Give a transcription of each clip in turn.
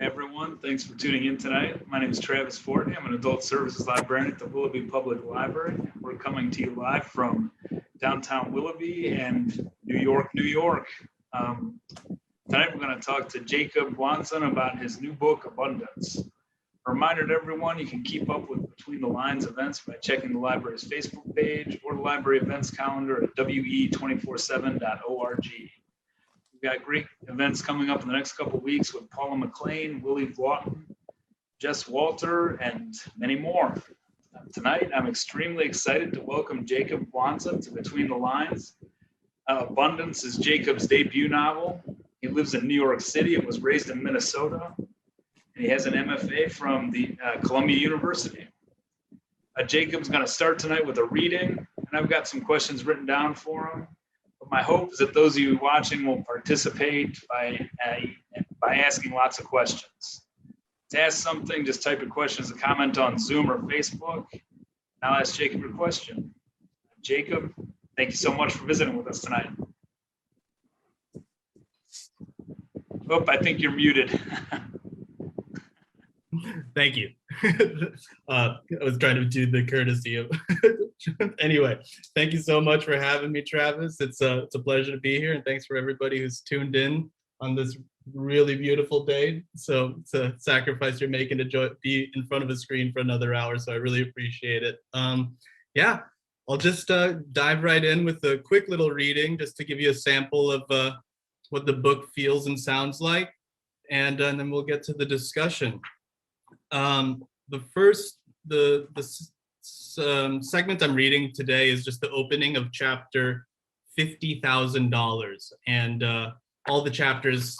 Hey everyone, thanks for tuning in tonight. My name is Travis Fortney. I'm an adult services librarian at the Willoughby Public Library. We're coming to you live from downtown Willoughby and New York, New York. Tonight we're going to talk to Jakob Guanzon about his new book, Abundance. A reminder to everyone, you can keep up with Between the Lines events by checking the library's Facebook page or the library events calendar at we247.org. We've got great events coming up in the next couple of weeks with Paula McLean, Willie Vlaughton, Jess Walter, and many more. Tonight, I'm extremely excited to welcome Jakob Guanzon to Between the Lines. Abundance is Jakob's debut novel. He lives in New York City and was raised in Minnesota. And he has an MFA from the Columbia University. Jakob's going to start tonight with a reading, and I've got some questions written down for him. But my hope is that those of you watching will participate by asking lots of questions. To ask something, just type your question as a comment on Zoom or Facebook. Now I'll ask Jakob your question. Jakob, thank you so much for visiting with us tonight. Oh, I think you're muted. Thank you. I was trying to do the courtesy of. Anyway, thank you so much for having me, Travis. It's a pleasure to be here, and thanks for everybody who's tuned in on this really beautiful day. So it's a sacrifice you're making to be in front of a screen for another hour, so I really appreciate it. Yeah, I'll just dive right in with a quick little reading just to give you a sample of what the book feels and sounds like, and then we'll get to the discussion. The segment I'm reading today is just the opening of chapter $50,000, and all the chapters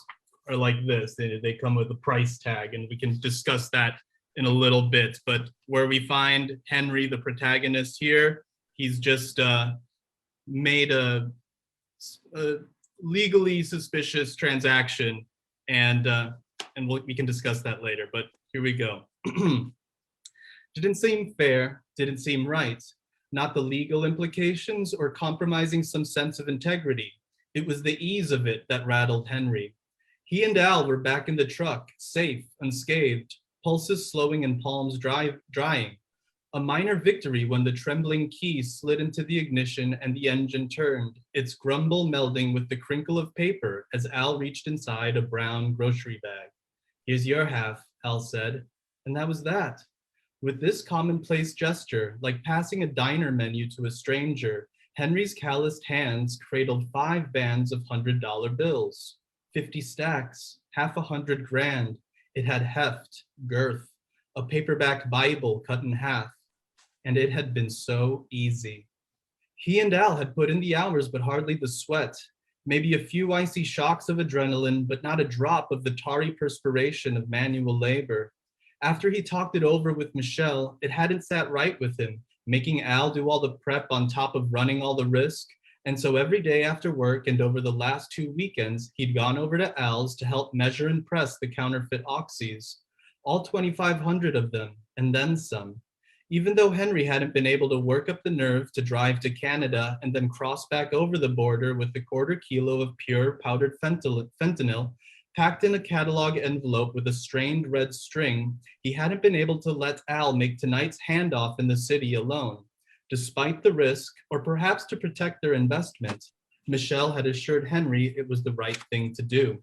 are like this. They come with a price tag, and we can discuss that in a little bit. But where we find Henry, the protagonist here, he's just made a legally suspicious transaction, and we can discuss that later. But here we go. Didn't seem fair, didn't seem right. Not the legal implications or compromising some sense of integrity. It was the ease of it that rattled Henry. He and Al were back in the truck, safe, unscathed, pulses slowing and palms drying. A minor victory when the trembling key slid into the ignition and the engine turned, its grumble melding with the crinkle of paper as Al reached inside a brown grocery bag. "Here's your half," Al said, and that was that. With this commonplace gesture, like passing a diner menu to a stranger, Henry's calloused hands cradled 5 bands of $100 bills, 50 stacks, half $100,000. It had heft, girth, a paperback Bible cut in half, and it had been so easy. He and Al had put in the hours, but hardly the sweat. Maybe a few icy shocks of adrenaline, but not a drop of the tarry perspiration of manual labor. After he talked it over with Michelle, it hadn't sat right with him, making Al do all the prep on top of running all the risk. And so every day after work and over the last 2 weekends, he'd gone over to Al's to help measure and press the counterfeit oxys. All 2,500 of them, and then some. Even though Henry hadn't been able to work up the nerve to drive to Canada and then cross back over the border with a 1/4 kilo of pure powdered fentanyl, packed in a catalog envelope with a strained red string, he hadn't been able to let Al make tonight's handoff in the city alone. Despite the risk, or perhaps to protect their investment, Michelle had assured Henry it was the right thing to do.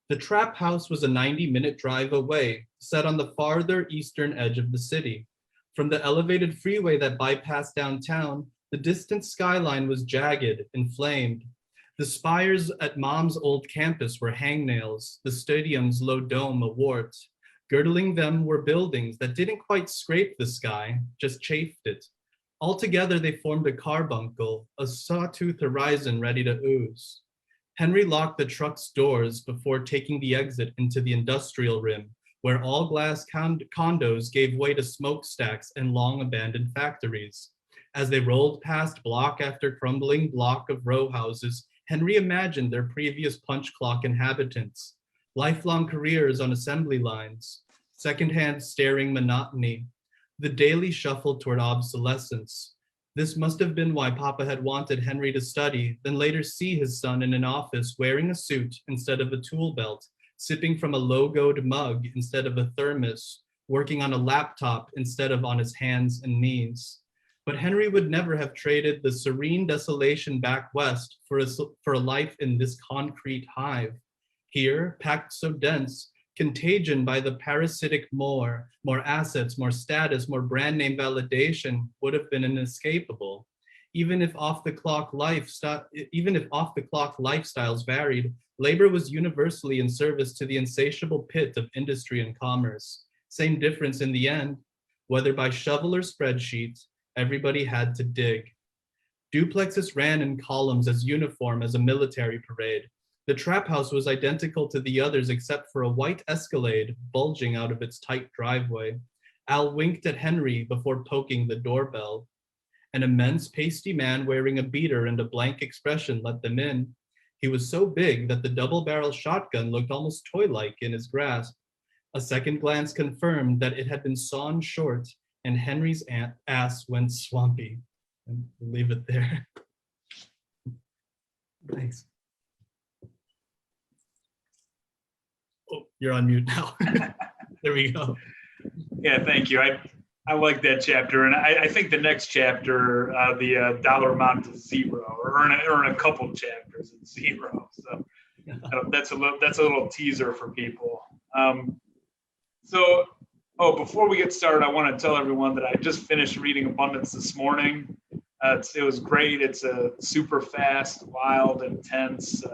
The trap house was a 90-minute drive away, set on the farther eastern edge of the city. From the elevated freeway that bypassed downtown, the distant skyline was jagged, inflamed. The spires at Mom's old campus were hangnails, the stadium's low dome a wart. Girdling them were buildings that didn't quite scrape the sky, just chafed it. Altogether, they formed a carbuncle, a sawtooth horizon ready to ooze. Henry locked the truck's doors before taking the exit into the industrial rim, where all glass condos gave way to smokestacks and long abandoned factories. As they rolled past block after crumbling block of row houses, Henry imagined their previous punch clock inhabitants, lifelong careers on assembly lines, secondhand staring monotony, the daily shuffle toward obsolescence. This must have been why Papa had wanted Henry to study, then later see his son in an office wearing a suit instead of a tool belt, sipping from a logoed mug instead of a thermos, working on a laptop instead of on his hands and knees. But Henry would never have traded the serene desolation back west for a life in this concrete hive. Here, packed so dense, contagion by the parasitic more assets, more status, more brand name validation would have been inescapable. Even if off the clock lifestyles varied, labor was universally in service to the insatiable pit of industry and commerce. Same difference in the end, whether by shovel or spreadsheet, everybody had to dig. Duplexes ran in columns as uniform as a military parade. The trap house was identical to the others except for a white Escalade bulging out of its tight driveway. Al winked at Henry before poking the doorbell. An immense pasty man wearing a beater and a blank expression let them in. He was so big that the double-barrel shotgun looked almost toy-like in his grasp. A second glance confirmed that it had been sawn short and Henry's ass went swampy. And we'll leave it there. Thanks. Oh, you're on mute now. There we go. Yeah, thank you. I like that chapter, and I think the next chapter, the dollar amount is zero, or in a couple chapters it's zero. So that's a little teaser for people. Before we get started, I want to tell everyone that I just finished reading Abundance this morning. It was great. It's a super fast, wild, intense,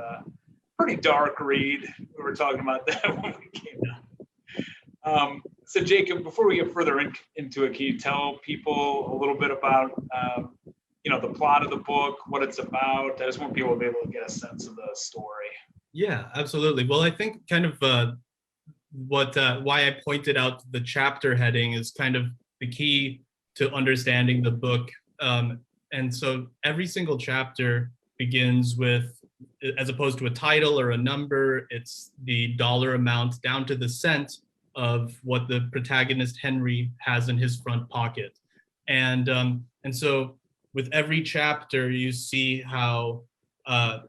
pretty dark read. We were talking about that when we came down. So Jacob, before we get further into it, can you tell people a little bit about, the plot of the book, what it's about? I just want people to be able to get a sense of the story. Yeah, absolutely. Well, I think kind of why I pointed out the chapter heading is kind of the key to understanding the book. And so every single chapter begins with, as opposed to a title or a number, it's the dollar amount down to the cent of what the protagonist Henry has in his front pocket. And so with every chapter, you see how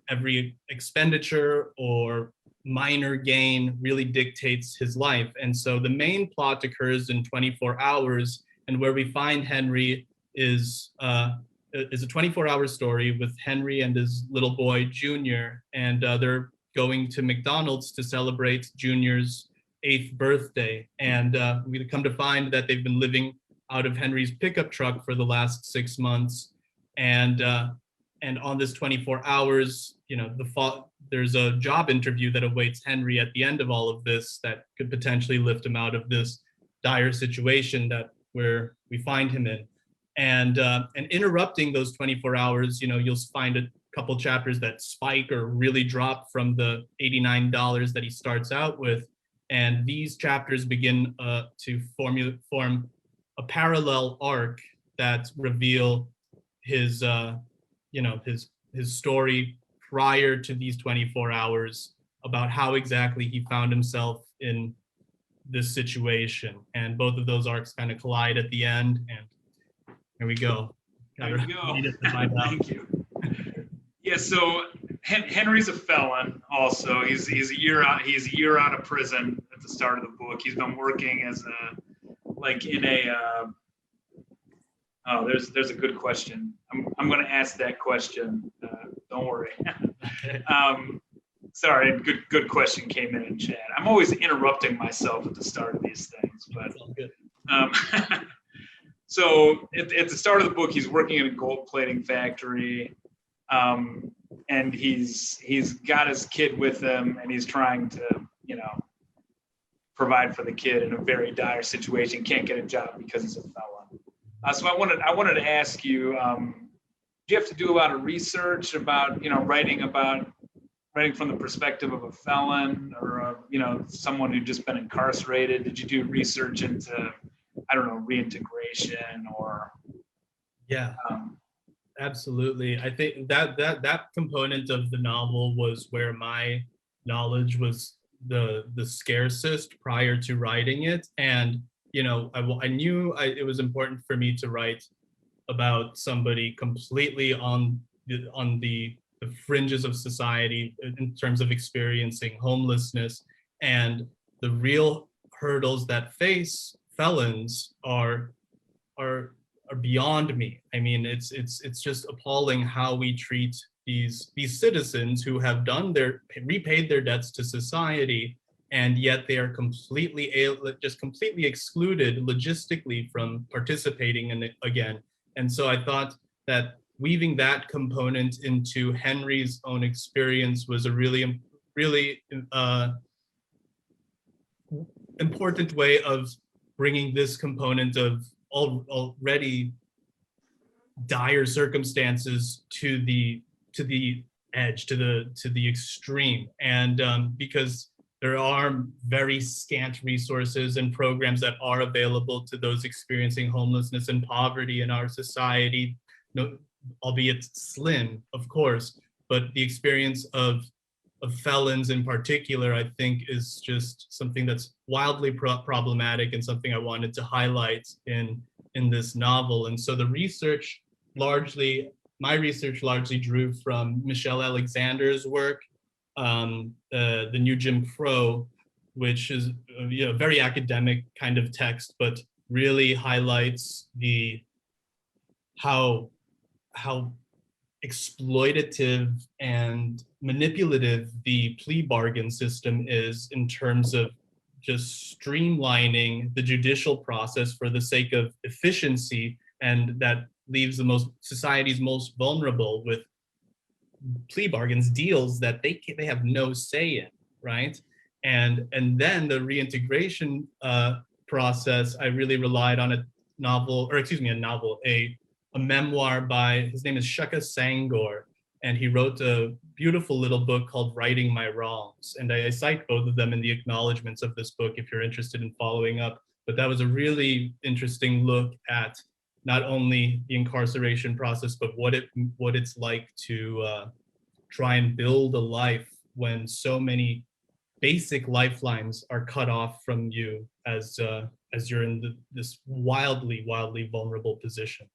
every expenditure or minor gain really dictates his life. And so the main plot occurs in 24 hours, and where we find Henry is a 24-hour story with Henry and his little boy, Junior, and they're going to McDonald's to celebrate Junior's 8th birthday. And we come to find that they've been living out of Henry's pickup truck for the last 6 months. And on this 24 hours, there's a job interview that awaits Henry at the end of all of this that could potentially lift him out of this dire situation where we find him in. And interrupting those 24 hours, you'll find a couple chapters that spike or really drop from the $89 that he starts out with. And these chapters begin to form a parallel arc that reveal his story prior to these 24 hours about how exactly he found himself in this situation. And both of those arcs kind of collide at the end. And here we go. There we go. Thank you. Yeah, so Henry's a felon also. He's a year out of prison at the start of the book. He's been working as there's a good question. I'm going to ask that question. Don't worry. Sorry, good question came in chat. I'm always interrupting myself at the start of these things, but so at the start of the book, he's working in a gold plating factory, and he's got his kid with him, and he's trying to provide for the kid in a very dire situation. Can't get a job because he's a felon. So I wanted to ask you, do you have to do a lot of research about writing from the perspective of a felon or someone who'd just been incarcerated? Did you do research into reintegration or? Yeah, absolutely. I think that component of the novel was where my knowledge was the scarcest prior to writing it. And I knew it was important for me to write about somebody completely on the fringes of society in terms of experiencing homelessness. And the real hurdles that face felons are beyond me. I mean, it's just appalling how we treat these citizens who have repaid their debts to society, and yet they are completely excluded logistically from participating in it again. And so I thought that weaving that component into Henry's own experience was a really important way of bringing this component of already dire circumstances to the edge, to the extreme. And because there are very scant resources and programs that are available to those experiencing homelessness and poverty in our society, no, albeit slim, of course, but the experience of felons in particular, I think, is just something that's wildly problematic and something I wanted to highlight in this novel. And so my research largely drew from Michelle Alexander's work, The New Jim Crow, which is a very academic kind of text, but really highlights how exploitative and manipulative the plea bargain system is in terms of just streamlining the judicial process for the sake of efficiency, and that leaves society's most vulnerable with plea bargains, deals that they have no say in, right? And then the reintegration process, I really relied on a memoir by, his name is Shaka Sangor, and he wrote a beautiful little book called Righting My Wrongs. And I cite both of them in the acknowledgements of this book if you're interested in following up. But that was a really interesting look at not only the incarceration process, but what it's like to try and build a life when so many basic lifelines are cut off from you as you're in this wildly vulnerable position.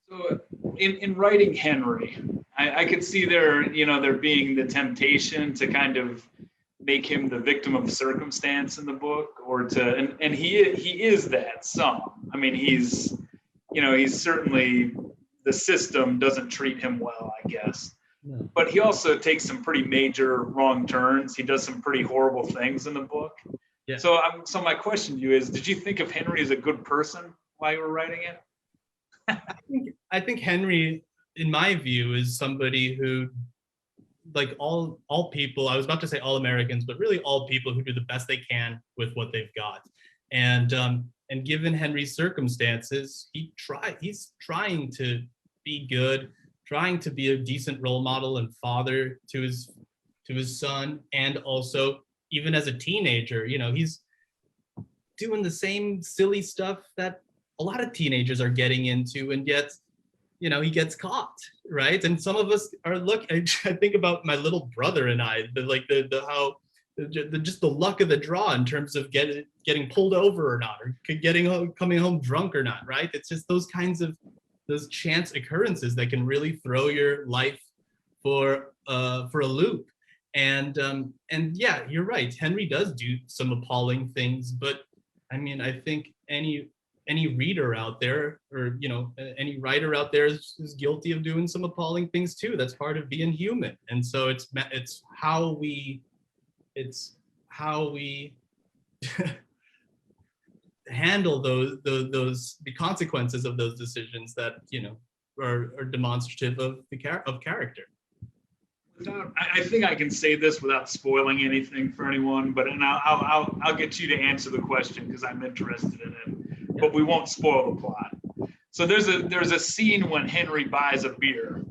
So in writing Henry, I could see there being the temptation to kind of make him the victim of circumstance in the book, or and he is that some. I mean, he's certainly, the system doesn't treat him well, I guess. Yeah. But he also takes some pretty major wrong turns. He does some pretty horrible things in the book. Yeah. So my question to you is, did you think of Henry as a good person while you were writing it? I think Henry, in my view, is somebody who, like all people, I was about to say all Americans, but really all people who do the best they can with what they've got. And given Henry's circumstances, he's trying to be good, trying to be a decent role model and father to his son, and also even as a teenager, he's doing the same silly stuff that a lot of teenagers are getting into, and yet, he gets caught, right? And some of us are I think about my little brother and I, just the luck of the draw in terms of getting pulled over or not, or coming home drunk or not, right? It's just those chance occurrences that can really throw your life for a loop. And yeah, you're right. Henry does do some appalling things, but I mean, I think any reader out there, or any writer out there is guilty of doing some appalling things too. That's part of being human. And so it's how we handle the consequences of those decisions that are demonstrative of character. I think I can say this without spoiling anything for anyone, but I'll get you to answer the question because I'm interested in it. But we won't spoil the plot. So there's a scene when Henry buys a beer,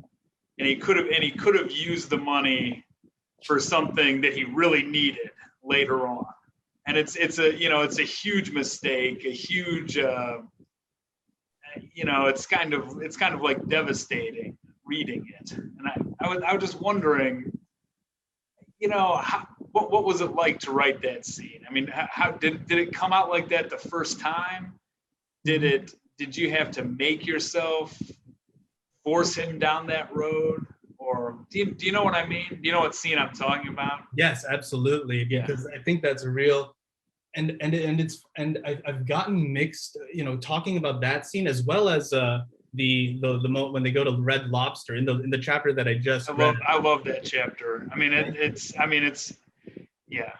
and he could have used the money for something that he really needed later on, and it's a huge mistake, a huge it's kind of like devastating reading it. And I was just wondering, what was it like to write that scene? I mean, how did it come out like that the first time? Did you have to make yourself force him down that road, or do you know what I mean? Do you know what scene I'm talking about? Yes, absolutely, Yeah. because I think that's real. I've gotten mixed, talking about that scene as well as the moment when they go to Red Lobster in the chapter that I just read. I love that chapter. I mean, it's yeah.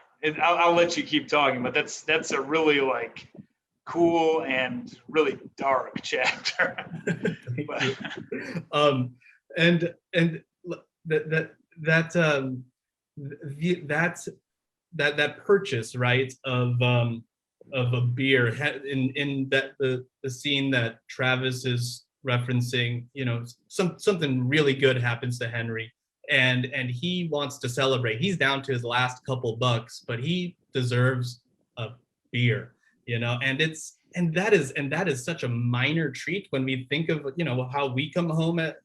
I'll let you keep talking, but that's a really like cool and really dark chapter. Thank you. And that that that that purchase, right, of a beer in that the scene that Travis is referencing, something really good happens to Henry, and he wants to celebrate. He's down to his last couple bucks, but he deserves a beer, and that is such a minor treat when we think of how we come home at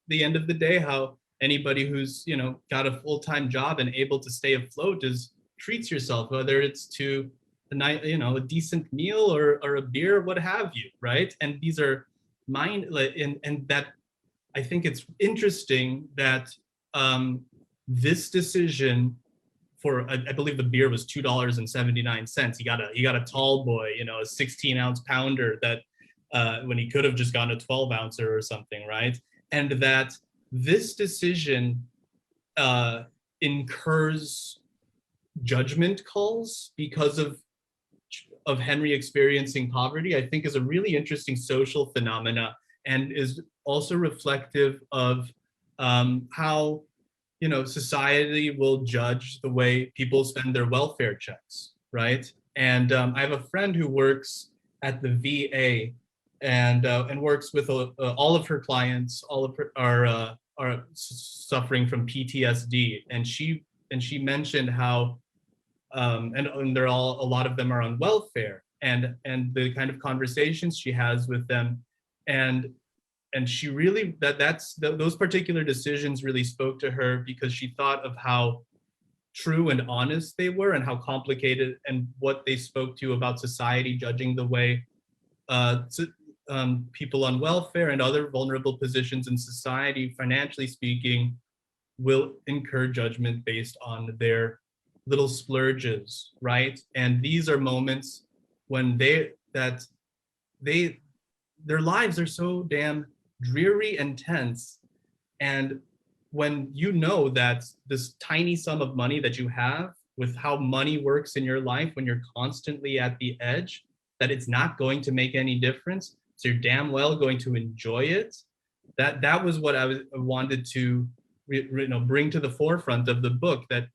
the end of the day, how anybody who's got a full-time job and able to stay afloat is treats yourself, whether it's to a night, a decent meal or a beer, what have you, right? And these are mine, and that I think it's interesting that this decision for I believe the beer was $2.79. He got a tall boy, a 16-ounce pounder that when he could have just gotten a 12-ouncer or something, right? And that this decision incurs judgment calls because of Henry experiencing poverty, I think is a really interesting social phenomena, and is also reflective of how society will judge the way people spend their welfare checks, right? And I have a friend who works at the VA and works with all of her clients. All of her are suffering from PTSD, and she mentioned how and they're all, a lot of them are on welfare, and the kind of conversations she has with them, and she really those particular decisions really spoke to her, because she thought of how true and honest they were, and how complicated, and what they spoke to about society judging the way people on welfare and other vulnerable positions in society, financially speaking, will incur judgment based on their little splurges, right? And these are moments when their lives are so damn dreary and tense. And when you know that this tiny sum of money that you have, with how money works in your life when you're constantly at the edge, that it's not going to make any difference, so you're damn well going to enjoy it. That was what I wanted to bring to the forefront of the book, that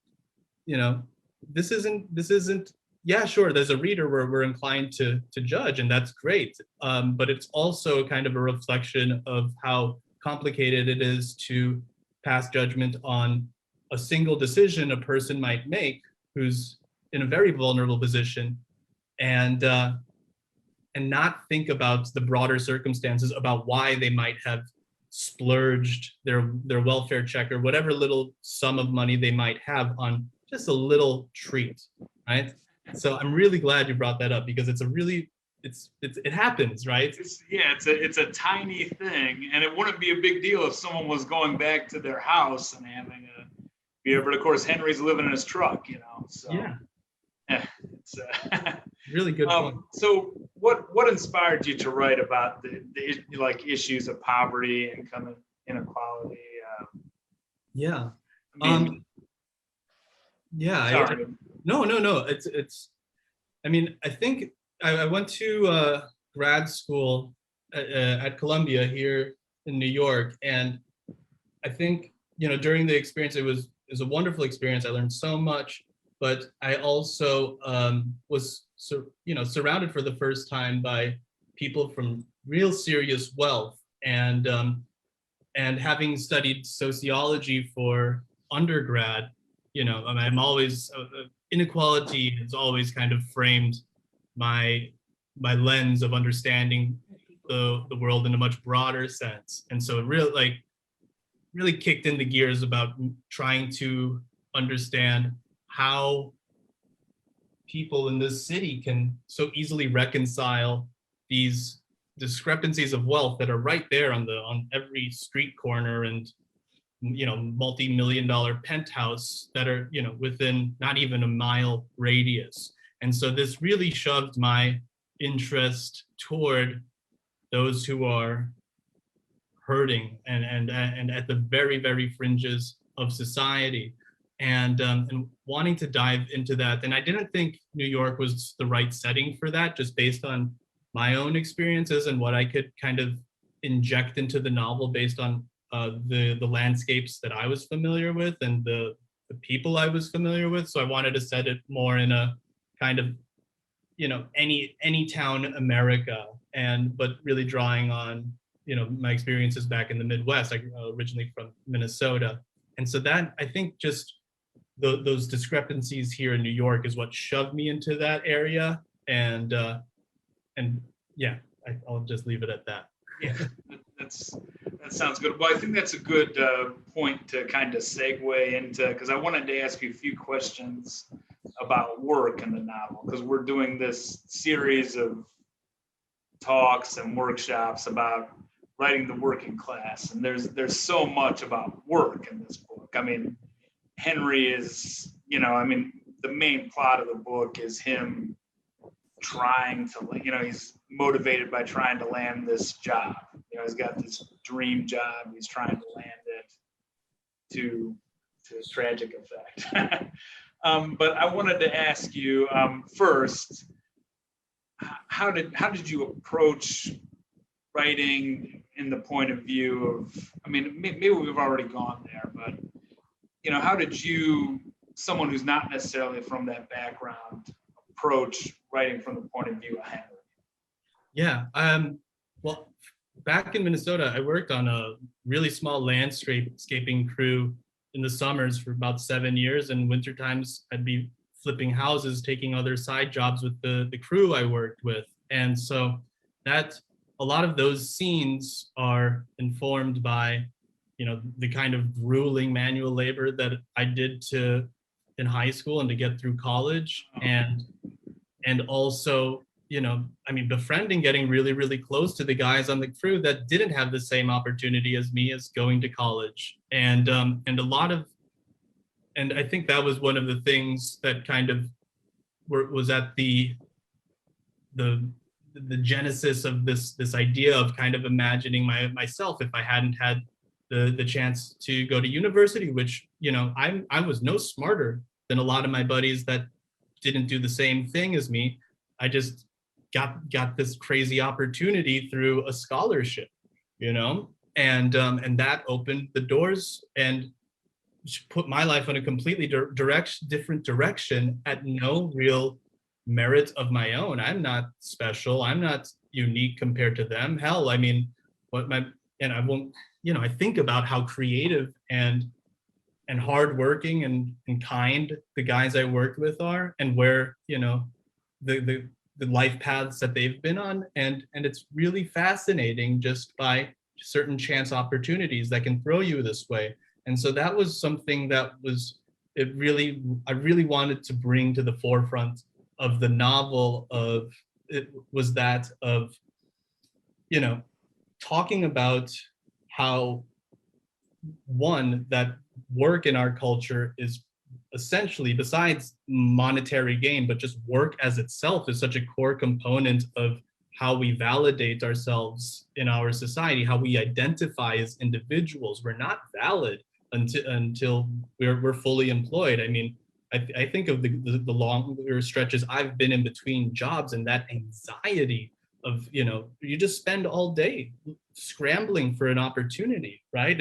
this isn't yeah, sure, there's a reader where we're inclined to judge, and that's great, but it's also kind of a reflection of how complicated it is to pass judgment on a single decision a person might make who's in a very vulnerable position, and not think about the broader circumstances about why they might have splurged their welfare check or whatever little sum of money they might have on just a little treat, right? So I'm really glad you brought that up, because it happens, right? It's a tiny thing, and it wouldn't be a big deal if someone was going back to their house and having a beer. But of course, Henry's living in his truck, So Yeah, it's really good point. So what inspired you to write about the like issues of poverty, income inequality? Yeah. I mean, Yeah. sorry. No. It's. I mean, I think I went to grad school at Columbia here in New York, and I think during the experience, it was a wonderful experience. I learned so much, but I also was surrounded for the first time by people from real serious wealth, and having studied sociology for undergrad, I'm always inequality has always kind of framed my lens of understanding the world in a much broader sense, and so it really kicked in the gears about trying to understand how people in this city can so easily reconcile these discrepancies of wealth that are right there on every street corner, and multi-million-dollar penthouse that are, within not even a mile radius. And so this really shoved my interest toward those who are hurting and at the very, very fringes of society, and wanting to dive into that. And I didn't think New York was the right setting for that, just based on my own experiences and what I could kind of inject into the novel based on the landscapes that I was familiar with and the people I was familiar with. So I wanted to set it more in a kind of, any town America, but really drawing on, my experiences back in the Midwest. I originally from Minnesota. And so that, I think, just those discrepancies here in New York is what shoved me into that area. And yeah, I'll just leave it at that. Yeah, that sounds good. Well, I think that's a good point to kind of segue into, because I wanted to ask you a few questions about work in the novel, because we're doing this series of talks and workshops about writing the working class, and there's so much about work in this book. I mean, Henry is, the main plot of the book is him trying to, he's motivated by trying to land this job. He's got this dream job. He's trying to land it to tragic effect. But I wanted to ask you first, how did you approach writing in the point of view of, maybe we've already gone there, but how did you, someone who's not necessarily from that background, approach writing from the point of view of Henry? Yeah, well, back in Minnesota, I worked on a really small landscaping crew in the summers for about 7 years, and winter times I'd be flipping houses, taking other side jobs with the crew I worked with. And so that a lot of those scenes are informed by, the kind of grueling manual labor that I did in high school and to get through college, and also, befriending, getting really, really close to the guys on the crew that didn't have the same opportunity as me as going to college. And I think that was one of the things that kind of was at the genesis of this idea of kind of imagining myself if I hadn't had the chance to go to university, which, I was no smarter than a lot of my buddies that didn't do the same thing as me. I just got this crazy opportunity through a scholarship, and that opened the doors and put my life on a completely different direction at no real merit of my own. I'm not special. I'm not unique compared to them. Hell, I won't, I think about how creative and hardworking and kind the guys I worked with are, and where, the life paths that they've been on. And it's really fascinating just by certain chance opportunities that can throw you this way. And so that was something that I really wanted to bring to the forefront of the novel. Talking about how, one, that work in our culture is essentially, besides monetary gain, but just work as itself is such a core component of how we validate ourselves in our society, how we identify as individuals. We're not valid until we're fully employed. I think of the longer stretches I've been in between jobs, and that anxiety of, you just spend all day scrambling for an opportunity, right?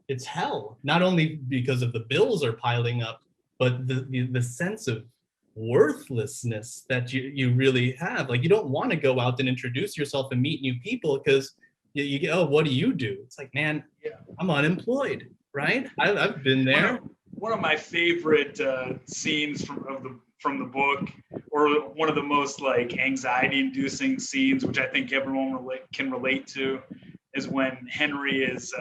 It's hell, not only because of the bills are piling up, but the sense of worthlessness that you really have. Like, you don't want to go out and introduce yourself and meet new people because you get, oh, what do you do? It's like, man, yeah, I'm unemployed, right? I've been there. One of my favorite scenes from the book, or one of the most anxiety-inducing scenes, which I think everyone can relate to, is when Henry is,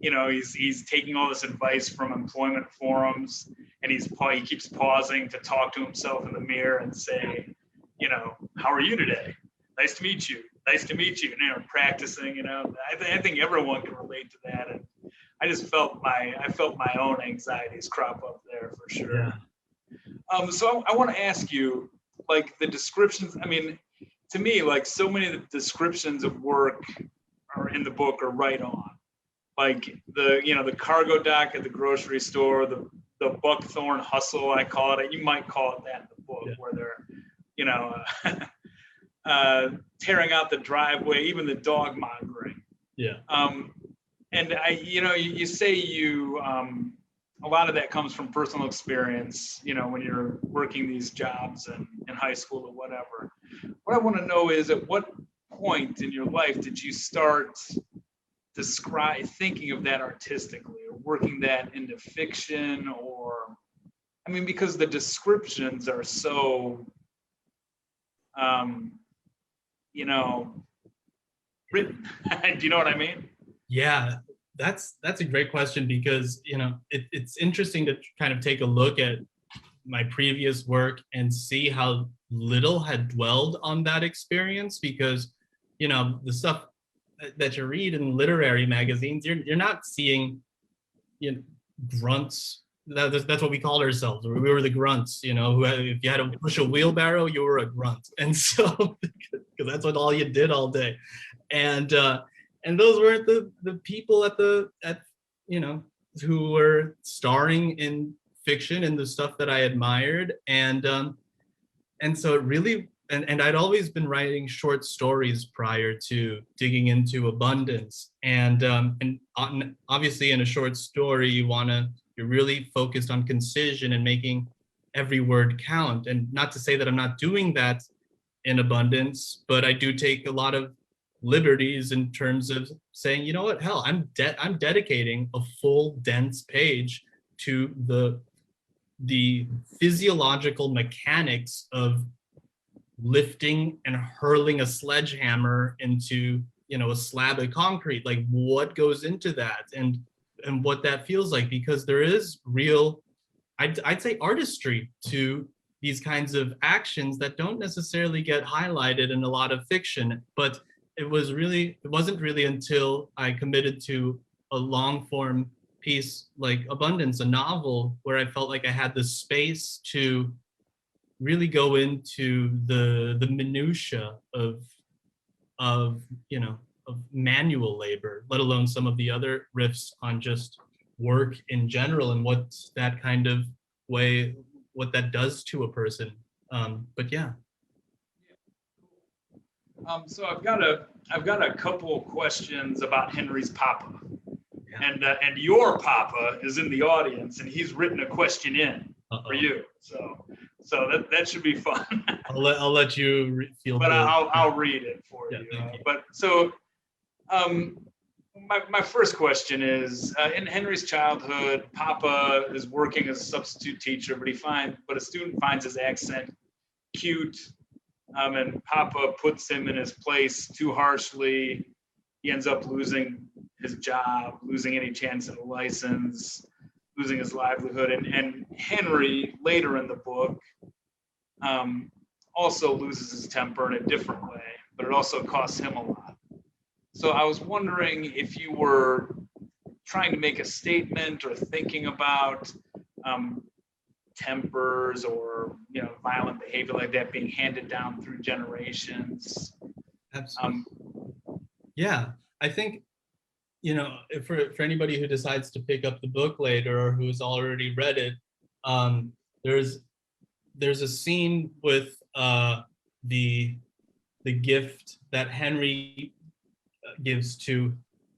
he's taking all this advice from employment forums, and he keeps pausing to talk to himself in the mirror and say, how are you today? Nice to meet you. nice to meet you, practicing, I think everyone can relate to that. And I just felt my own anxieties crop up there for sure. Yeah. So I want to ask you, like the descriptions, I mean, to me, like so many of the descriptions of work are in the book are right on. Like the cargo dock at the grocery store, the buckthorn hustle, I call it. You might call it that in the book, where they're, tearing out the driveway, even the dog monitoring. Yeah. And you say a lot of that comes from personal experience, when you're working these jobs in high school or whatever. What I want to know is, at what point in your life did you start thinking of that artistically, or working that into fiction? Or, I mean, because the descriptions are so, written. Do you know what I mean? Yeah, that's a great question, because it's interesting to kind of take a look at my previous work and see how little had dwelled on that experience, because the stuff that you read in literary magazines, you're not seeing grunts. That's what we called ourselves. We were the grunts, who if you had to push a wheelbarrow, you were a grunt. And so, because that's what all you did all day. And those weren't the people who were starring in fiction and the stuff that I admired. And so it really, and I'd always been writing short stories prior to digging into abundance. And obviously in a short story, you're really focused on concision and making every word count. And not to say that I'm not doing that in abundance, but I do take a lot of liberties in terms of saying, you know what, hell, I'm dedicating a full dense page to the physiological mechanics of lifting and hurling a sledgehammer into a slab of concrete. Like, what goes into that, and what that feels like, because there is real, I'd say, artistry to these kinds of actions that don't necessarily get highlighted in a lot of fiction. But it wasn't really until I committed to a long form piece like Abundance, a novel, where I felt like I had the space to really go into the minutia of manual labor, let alone some of the other riffs on just work in general, and what that does to a person. But yeah. So I've got a couple questions about Henry's papa. Yeah. And your papa is in the audience, and he's written a question in for you. So that should be fun. I'll let you feel. But I'll read it for you. But so, my first question is, in Henry's childhood, Papa is working as a substitute teacher, but a student finds his accent cute, and Papa puts him in his place too harshly. He ends up losing his job, losing any chance at a license, losing his livelihood. And Henry, later in the book, also loses his temper in a different way, but it also costs him a lot. So I was wondering if you were trying to make a statement or thinking about tempers or violent behavior like that being handed down through generations. Absolutely. Yeah, I think for anybody who decides to pick up the book later, or who's already read it, there's a scene with the gift that Henry gives to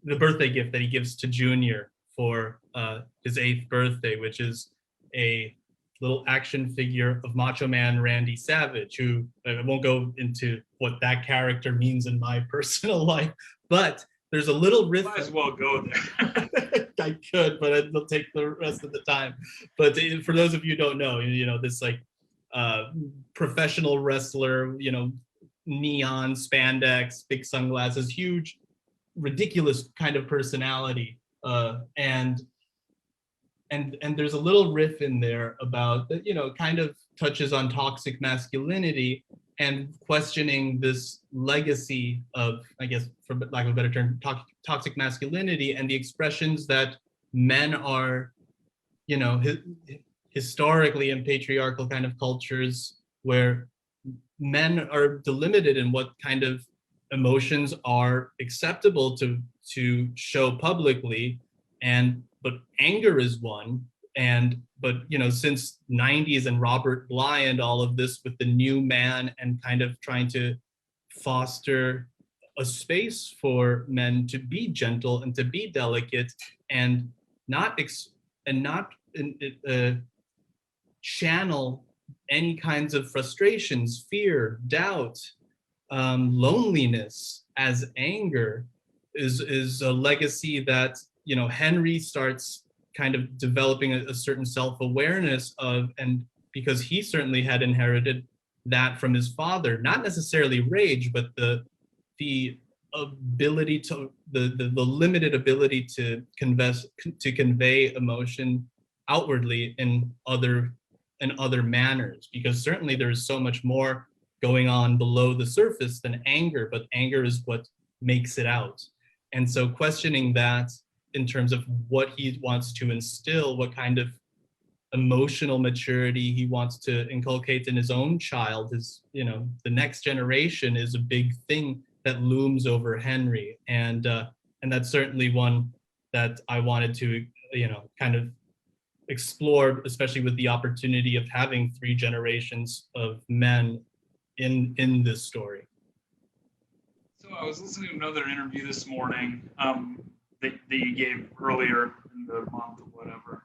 the birthday gift that he gives to Junior for his 8th birthday, which is a little action figure of Macho Man Randy Savage, who I won't go into what that character means in my personal life, but there's a little riff. Might as well go there. I could, but it'll take the rest of the time. But for those of you who don't know, this like professional wrestler, neon spandex, big sunglasses, huge, ridiculous kind of personality, and there's a little riff in there about that, kind of touches on toxic masculinity, and questioning this legacy of, I guess, for lack of a better term, toxic masculinity, and the expressions that men are, you know, historically in patriarchal kind of cultures where men are delimited in what kind of emotions are acceptable to show publicly, and but anger is one. And but you know, since 90s and Robert Bly and all of this with the new man and kind of trying to foster a space for men to be gentle and to be delicate and not channel any kinds of frustrations, fear, doubt, loneliness as anger, is a legacy that, you know, Henry starts kind of developing a certain self-awareness of, and because he certainly had inherited that from his father, not necessarily rage, but the ability to the limited ability to convey emotion outwardly in other manners, because certainly there's so much more going on below the surface than anger, but anger is what makes it out. And so questioning that in terms of what he wants to instill, what kind of emotional maturity he wants to inculcate in his own child, his, you know, the next generation, is a big thing that looms over Henry. And that's certainly one that I wanted to, you know, kind of explore, especially with the opportunity of having 3 generations of men in this story. So I was listening to another interview this morning that you gave earlier in the month or whatever.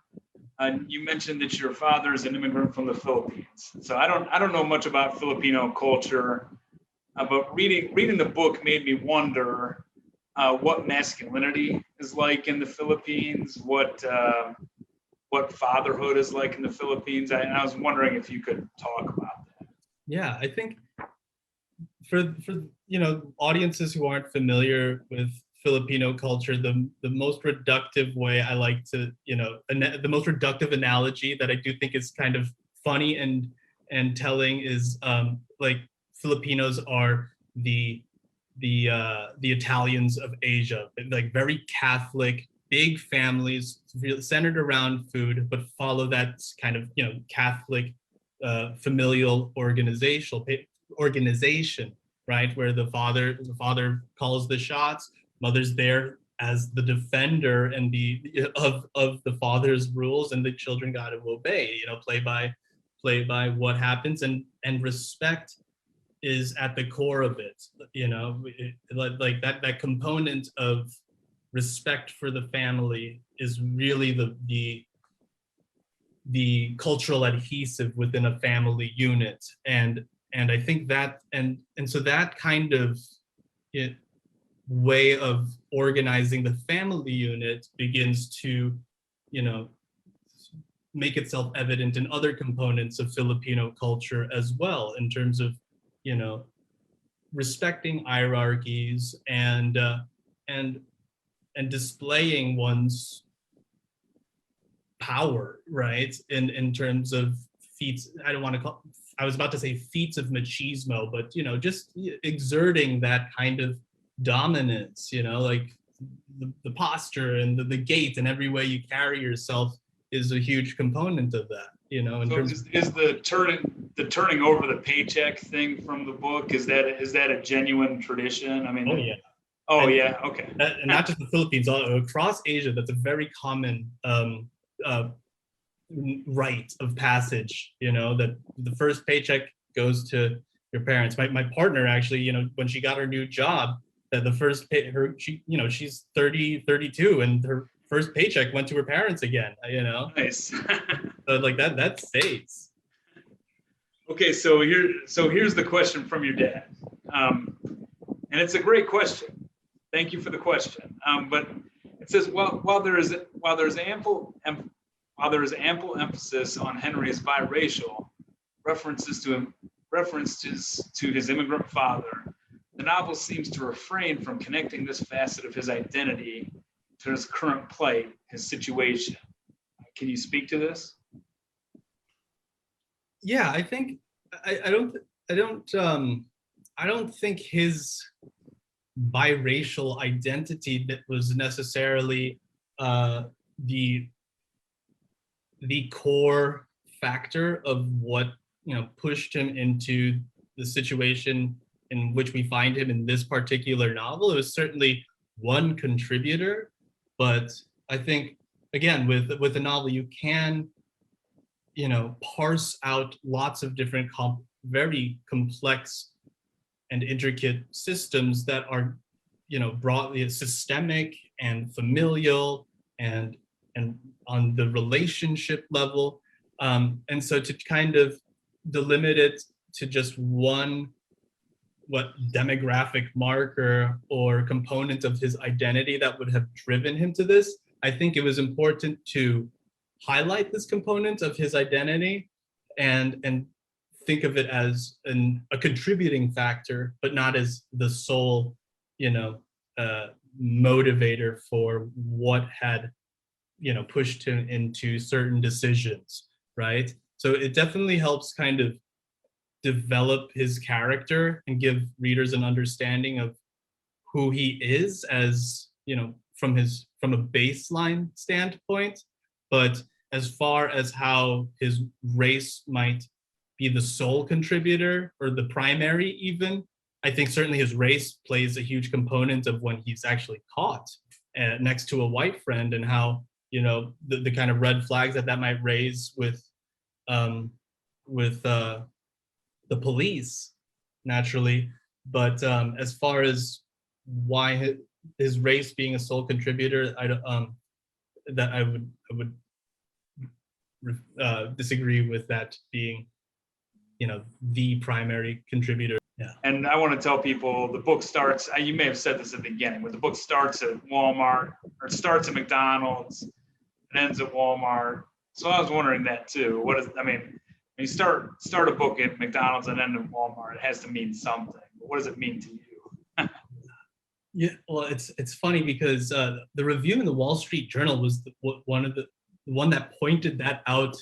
You mentioned that your father is an immigrant from the Philippines. So I don't know much about Filipino culture, but reading the book made me wonder what masculinity is like in the Philippines, what fatherhood is like in the Philippines. And I was wondering if you could talk about that. Yeah, I think for you know, audiences who aren't familiar with Filipino culture, the most reductive way I like to, you know, the most reductive analogy that I do think is kind of funny and telling is like Filipinos are the Italians of Asia, like very Catholic, big families centered around food, but follow that kind of, you know, Catholic familial organization, right? Where the father calls the shots, mother's there as the defender and of the father's rules, and the children got to obey, you know, play by what happens, and respect is at the core of it, you know, like that component of respect for the family is really the cultural adhesive within a family unit. And I think that, and so that kind of way of organizing the family unit begins to, you know, make itself evident in other components of Filipino culture as well, in terms of, you know, respecting hierarchies and displaying one's power, right? In terms of feats, I don't want to call, I was about to say feats of machismo, but, you know, just exerting that kind of dominance, you know, like the posture and the gait and every way you carry yourself is a huge component of that, you know. In so terms is the turning over the paycheck thing from the book, is that a genuine tradition? I mean, oh yeah. Oh, and, yeah, okay. And not just the Philippines, across Asia, that's a very common rite of passage, you know, that the first paycheck goes to your parents. My partner actually, you know, when she got her new job, that the first she, you know, she's 32, and her first paycheck went to her parents again, you know. Nice. So like that stays. Okay, so here's the question from your dad, and it's a great question. Thank you for the question. But it says, while there is ample emphasis on Henry's biracial references to his immigrant father, the novel seems to refrain from connecting this facet of his identity to his current plight, his situation. Can you speak to this? Yeah, I think I don't. I don't think his biracial identity that was necessarily uh, the core factor of what pushed him into the situation in which we find him in this particular novel. It was certainly one contributor, but I think again with the novel you can parse out lots of different very complex and intricate systems that are broadly systemic and familial and on the relationship level, and so to kind of delimit it to just one demographic marker or component of his identity that would have driven him to this, I think it was important to highlight this component of his identity and think of it as a contributing factor, but not as the sole, motivator for what had, pushed him into certain decisions, right? So it definitely helps kind of develop his character and give readers an understanding of who he is as, from a baseline standpoint. But as far as how his race might be the sole contributor or the primary even, I think certainly his race plays a huge component of when he's actually caught next to a white friend, and how the kind of red flags that might raise with the police naturally. But as far as why his race being a sole contributor, I would disagree with that being the primary contributor. Yeah. And I want to tell people the book starts, you may have said this at the beginning, but the book starts at Walmart, or it starts at McDonald's, it ends at Walmart. So I was wondering that too. When you start a book at McDonald's and end at Walmart, it has to mean something. But what does it mean to you? Yeah, well, it's funny because the review in the Wall Street Journal was the one that pointed that out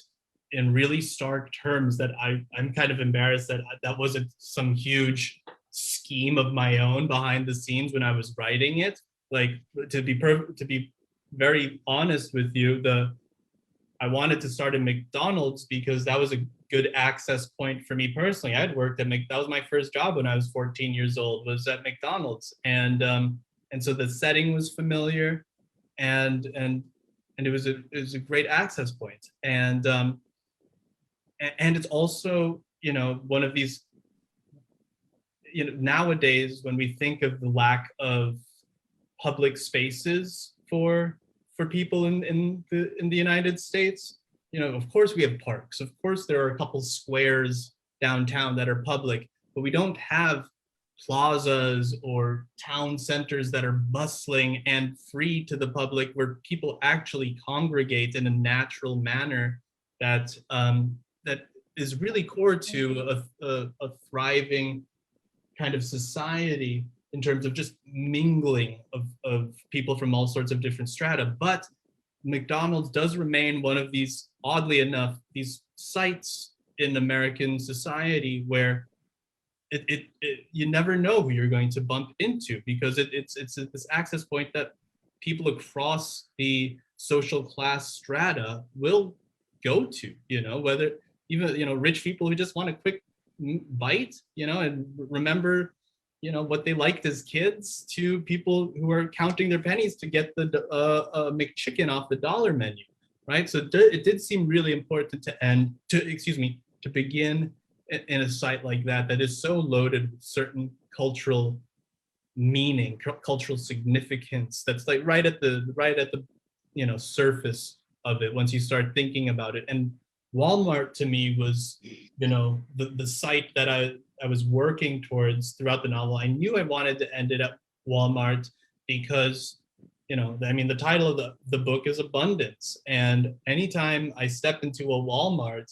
in really stark terms, that I'm kind of embarrassed that wasn't some huge scheme of my own behind the scenes when I was writing it. Like, to be very honest with you, I wanted to start at McDonald's because that was a good access point for me personally. I'd worked at that was my first job when I was 14 years old, was at McDonald's, and so the setting was familiar, and it was a great access point, and it's also one of these, nowadays when we think of the lack of public spaces for people in the United States, of course we have parks, of course there are a couple squares downtown that are public, but we don't have plazas or town centers that are bustling and free to the public, where people actually congregate in a natural manner that is really core to a thriving kind of society in terms of just mingling of people from all sorts of different strata. But McDonald's does remain one of these, oddly enough, these sites in American society where you never know who you're going to bump into, because it's this access point that people across the social class strata will go to, whether even, rich people who just want a quick bite, and remember, what they liked as kids, to people who are counting their pennies to get the McChicken off the dollar menu, right? So it did seem really important to begin in a site like that is so loaded with certain cultural meaning, cultural significance, that's like right at the surface of it once you start thinking about it. And Walmart to me was, the site that I was working towards throughout the novel. I knew I wanted to end it at Walmart because, the title of the book is Abundance. And anytime I step into a Walmart,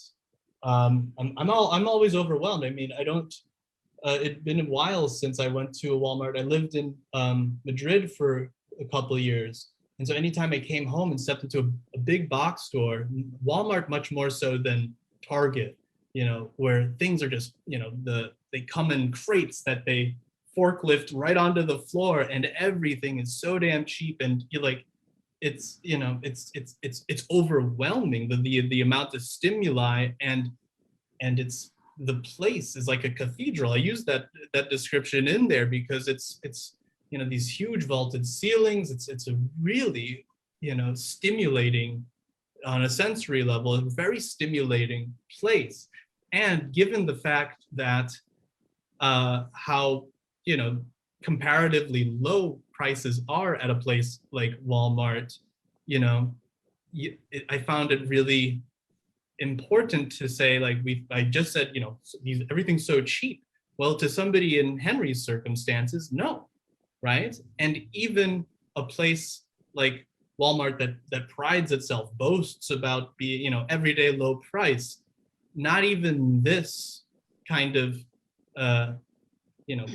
I'm always overwhelmed. It'd been a while since I went to a Walmart. I lived in Madrid for a couple of years. And so anytime I came home and stepped into a big box store, Walmart much more so than Target, where things are just, they come in crates that they forklift right onto the floor, and everything is so damn cheap, and you're like, it's, you know, it's overwhelming, the amount of stimuli, and it's, the place is like a cathedral. I use that description in there because it's you know, these huge vaulted ceilings. It's a really, you know, stimulating on a sensory level, a very stimulating place. And given the fact that how, you know, comparatively low prices are at a place like Walmart, you know, I found it really important to say, like, I just said, you know, everything's so cheap. Well, to somebody in Henry's circumstances, no, right? And even a place like Walmart that prides itself, boasts about being, you know, everyday low price, not even this kind of, you know,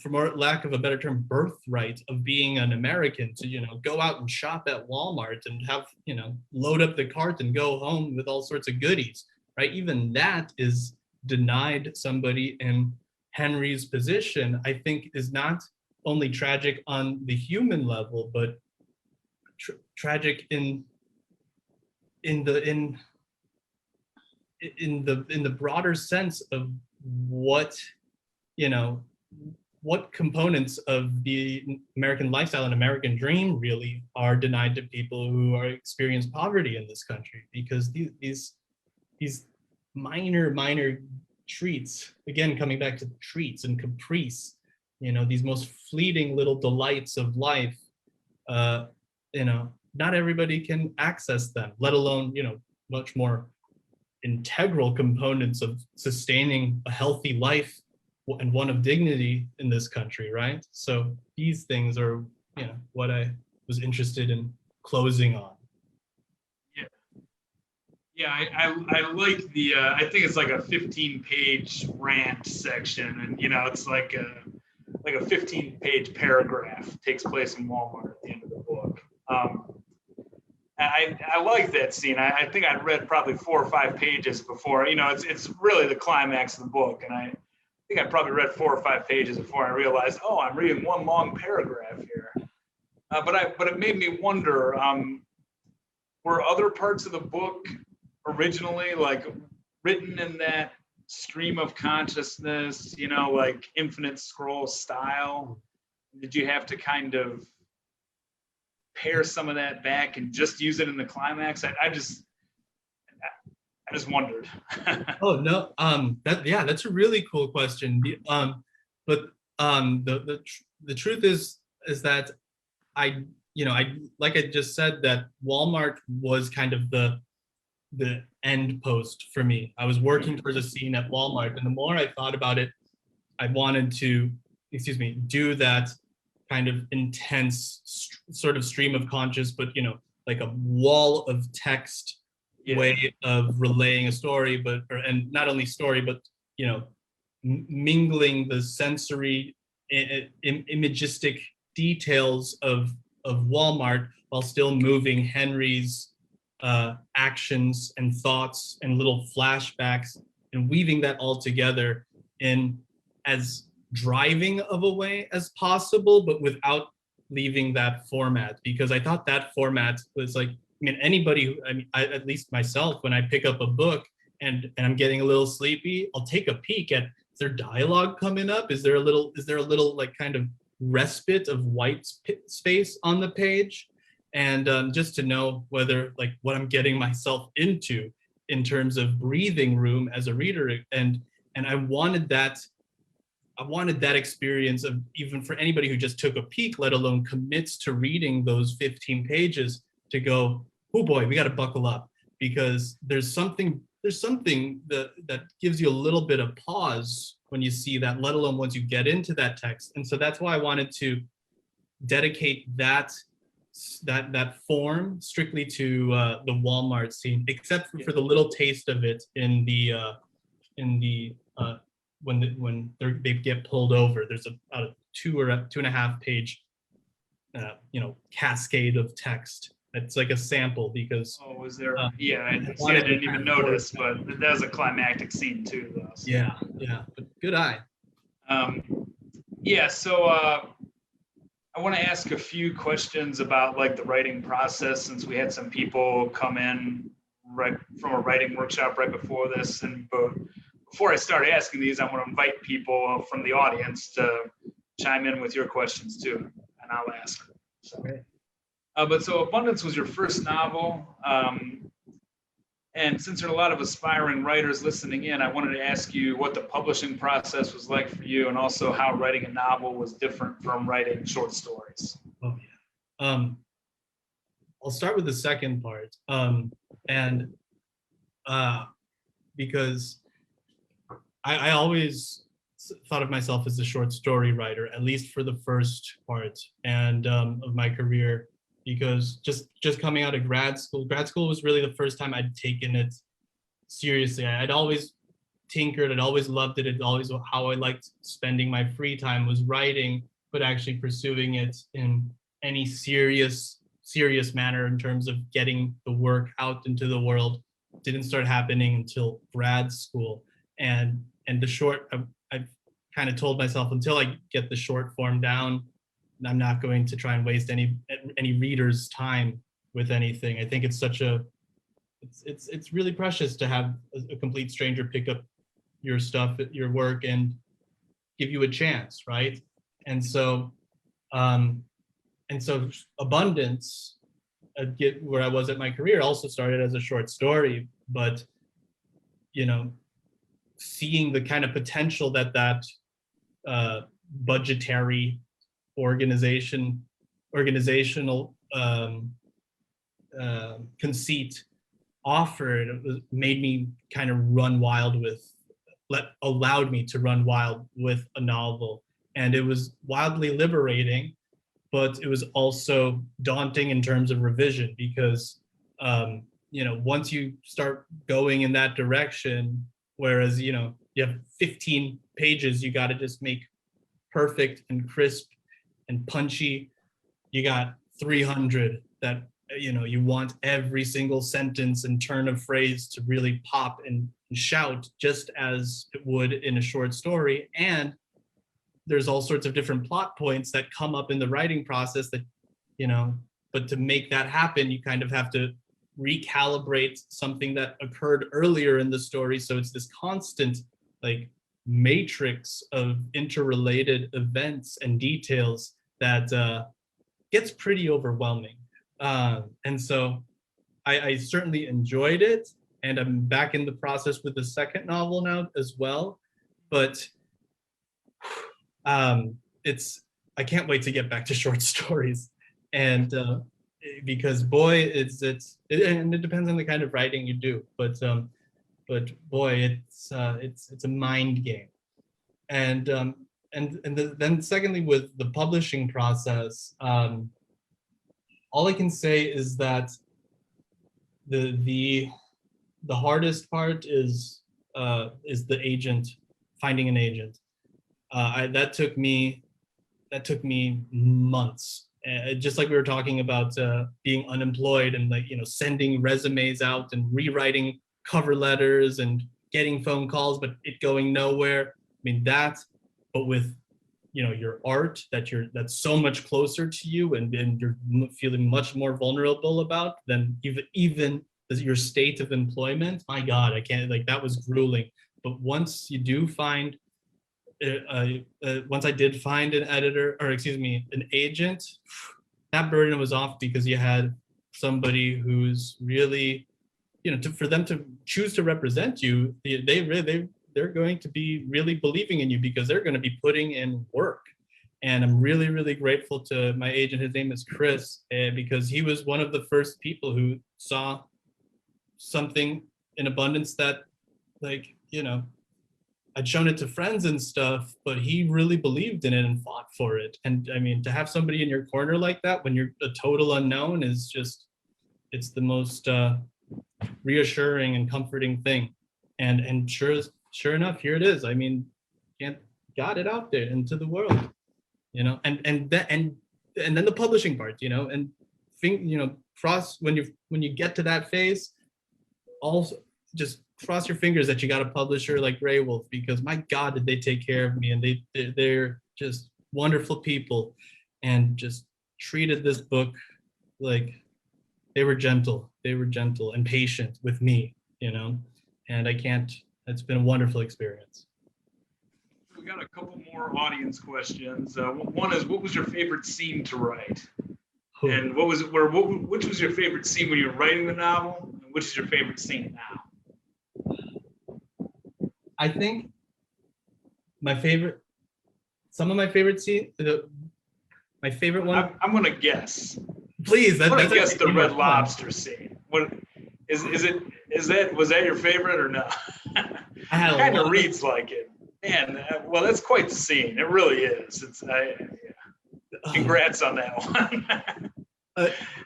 for more lack of a better term, birthright of being an American, to, you know, go out and shop at Walmart and have, you know, load up the cart and go home with all sorts of goodies, right? Even that is denied somebody in Henry's position. I think is not only tragic on the human level, but tragic in the broader sense of what, you know, what components of the American lifestyle and American dream really are denied to people who are experience poverty in this country, because these minor treats, again, coming back to treats and caprice, you know, these most fleeting little delights of life, you know, not everybody can access them, let alone, you know, much more integral components of sustaining a healthy life and one of dignity in this country, right? So these things are, you know, what I was interested in closing on. Yeah, I like the, I think it's like a 15-page rant section, and, you know, it's like a 15-page paragraph takes place in Walmart at the end of the book. I like that scene. I think I'd read probably 4 or 5 pages before. You know, it's really the climax of the book, and I think I probably read 4 or 5 pages before I realized, oh, I'm reading one long paragraph here. But it made me wonder, were other parts of the book originally like written in that stream of consciousness, you know, like infinite scroll style? Did you have to kind of pare some of that back and just use it in the climax? I just wondered. Oh no, that's a really cool question. But the truth is that I, you know, like I just said, that Walmart was kind of the end post for me. I was working towards a scene at Walmart, and the more I thought about it, I wanted to, do that kind of intense sort of stream of conscious, but, you know, like a wall of text way of relaying a story, and not only story, but, you know, mingling the sensory imagistic details of Walmart while still moving Henry's actions and thoughts and little flashbacks, and weaving that all together in as driving of a way as possible, but without leaving that format, because I thought that format was like, I mean, anybody who, at least myself, when I pick up a book and I'm getting a little sleepy, I'll take a peek at, is there dialogue coming up? Is there a little like kind of respite of white space on the page? And just to know whether, like, what I'm getting myself into in terms of breathing room as a reader. And I wanted that experience of, even for anybody who just took a peek, let alone commits to reading those 15 pages, to go, oh boy, we got to buckle up, because there's something that gives you a little bit of pause when you see that, let alone once you get into that text. And so that's why I wanted to dedicate that form strictly to the Walmart scene, except for the little taste of it in the when they get pulled over. There's about a 2 or 2.5 page cascade of text It's like a sample because Oh, was there? uh, Yeah, I, I see, I wanted to didn't even kind of force notice, that. but that was a climactic scene too, though. So. Yeah, but good eye. Um, yeah, so I want to ask a few questions about like the writing process, since we had some people come in right from a writing workshop right before this. And before I start asking these, I want to invite people from the audience to chime in with your questions too, and I'll ask. So, Great. but so Abundance was your first novel. And since there are a lot of aspiring writers listening in, I wanted to ask you what the publishing process was like for you, and also how writing a novel was different from writing short stories. Oh yeah. I'll start with the second part. And because I always thought of myself as a short story writer, at least for the first part and of my career, because just coming out of grad school was really the first time I'd taken it seriously. I'd always tinkered, I'd always loved it. It's always how I liked spending my free time was writing, but actually pursuing it in any serious manner in terms of getting the work out into the world didn't start happening until grad school. And the short, I've kind of told myself until I get the short form down, I'm not going to try and waste any reader's time with anything. I think it's such a it's really precious to have a complete stranger pick up your stuff, your work, and give you a chance, right? And so um, Abundance, get where I was at my career, also started as a short story, but seeing the kind of potential that budgetary organizational conceit offered made me kind of allowed me to run wild with a novel. And it was wildly liberating, but it was also daunting in terms of revision because once you start going in that direction, whereas you have 15 pages you got to just make perfect and crisp and punchy, you got 300 that you want every single sentence and turn of phrase to really pop and shout just as it would in a short story. And there's all sorts of different plot points that come up in the writing process that but to make that happen, you kind of have to recalibrate something that occurred earlier in the story. So it's this constant like matrix of interrelated events and details that gets pretty overwhelming. And so I certainly enjoyed it, and I'm back in the process with the second novel now as well. But I can't wait to get back to short stories, and because boy, and it depends on the kind of writing you do, but boy, it's a mind game. And then secondly, with the publishing process, all I can say is that the hardest part is the agent, finding an agent. That took me months. Just like we were talking about being unemployed and sending resumes out and rewriting cover letters and getting phone calls, but it going nowhere. I mean but with your art that's so much closer to you and you're feeling much more vulnerable about than even your state of employment. My God, I can't, that was grueling. But once you do find once I did find an editor, or excuse me, an agent, that burden was off because you had somebody who's really, for them to choose to represent you, they're going to be really believing in you because they're going to be putting in work. And I'm really, really grateful to my agent. His name is Chris, because he was one of the first people who saw something in Abundance that, I'd shown it to friends and stuff, but he really believed in it and fought for it. And I mean, to have somebody in your corner like that when you're a total unknown is just, it's the most reassuring and comforting thing. And sure enough, here it is. I mean, got it out there into the world, and then the publishing part, and cross when you get to that phase, also just cross your fingers that you got a publisher like Grey Wolf, because my God, did they take care of me, and they're just wonderful people, and just treated this book like they were gentle and patient with me, and it's been a wonderful experience. We got a couple more audience questions. One is, what was your favorite scene to write? And which was your favorite scene when you were writing the novel, and which is your favorite scene now? I think some of my favorite scenes, my favorite one. I'm gonna guess. Please, I'm gonna guess the Red Lobster scene. What was that your favorite or no? It kind of reads like it. Man, well, that's quite the scene. It really is. Congrats on that one.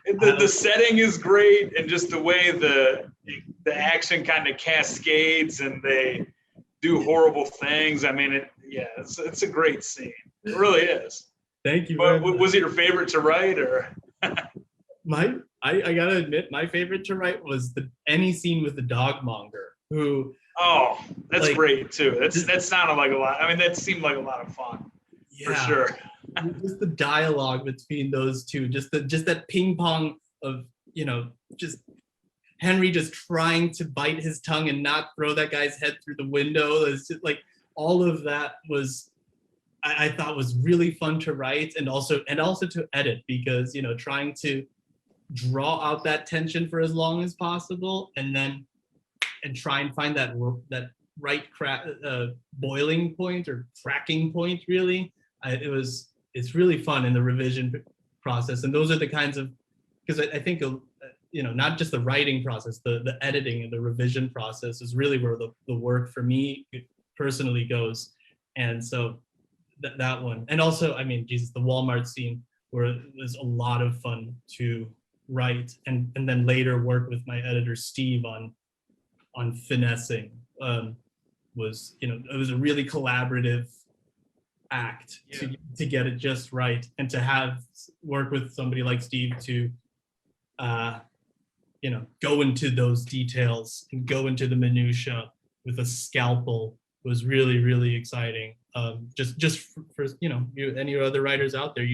The setting is great, and just the way the action kind of cascades and they do horrible things. I mean, it's a great scene. It really is. Thank you. But was it your favorite to write, or? I gotta admit, my favorite to write was any scene with the dogmonger who. Oh, that's great too. That sounded like a lot. I mean, that seemed like a lot of fun, for sure. Just the dialogue between those two, just that ping pong of just Henry just trying to bite his tongue and not throw that guy's head through the window. It's just like all of that was, I thought was really fun to write, and also to edit, because trying to draw out that tension for as long as possible, and try and find that right boiling point or cracking point, really. It's really fun in the revision process, and those are the kinds of, because I think not just the writing process, the editing and the revision process is really where the work for me personally goes. And so that one, and also, I mean, Jesus, the Walmart scene, where it was a lot of fun to write, and then later work with my editor Steve on finessing, was it was a really collaborative act to get it just right, and to have work with somebody like Steve to go into those details and go into the minutia with a scalpel was really, really exciting. Just for any other writers out there,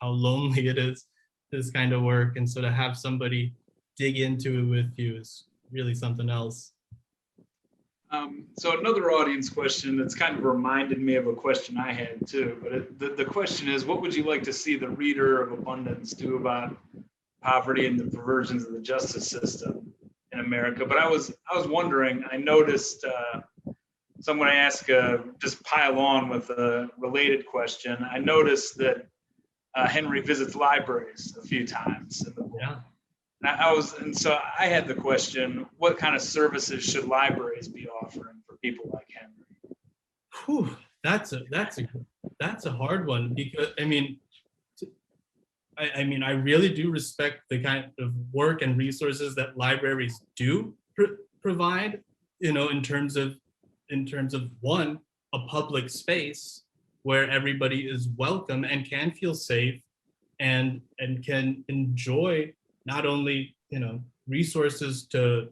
how lonely it is, this kind of work, and so to have somebody dig into it with you is really something else. So another audience question that's kind of reminded me of a question I had too, but the question is, what would you like to see the reader of Abundance do about poverty and the perversions of the justice system in America? But I was wondering, I noticed someone asked, just pile on with a related question. I noticed that Henry visits libraries a few times in the book. Yeah. And so I had the question, what kind of services should libraries be offering for people like Henry? Whew, that's a hard one, because I really do respect the kind of work and resources that libraries do provide, in terms of one, a public space where everybody is welcome and can feel safe and can enjoy not only resources to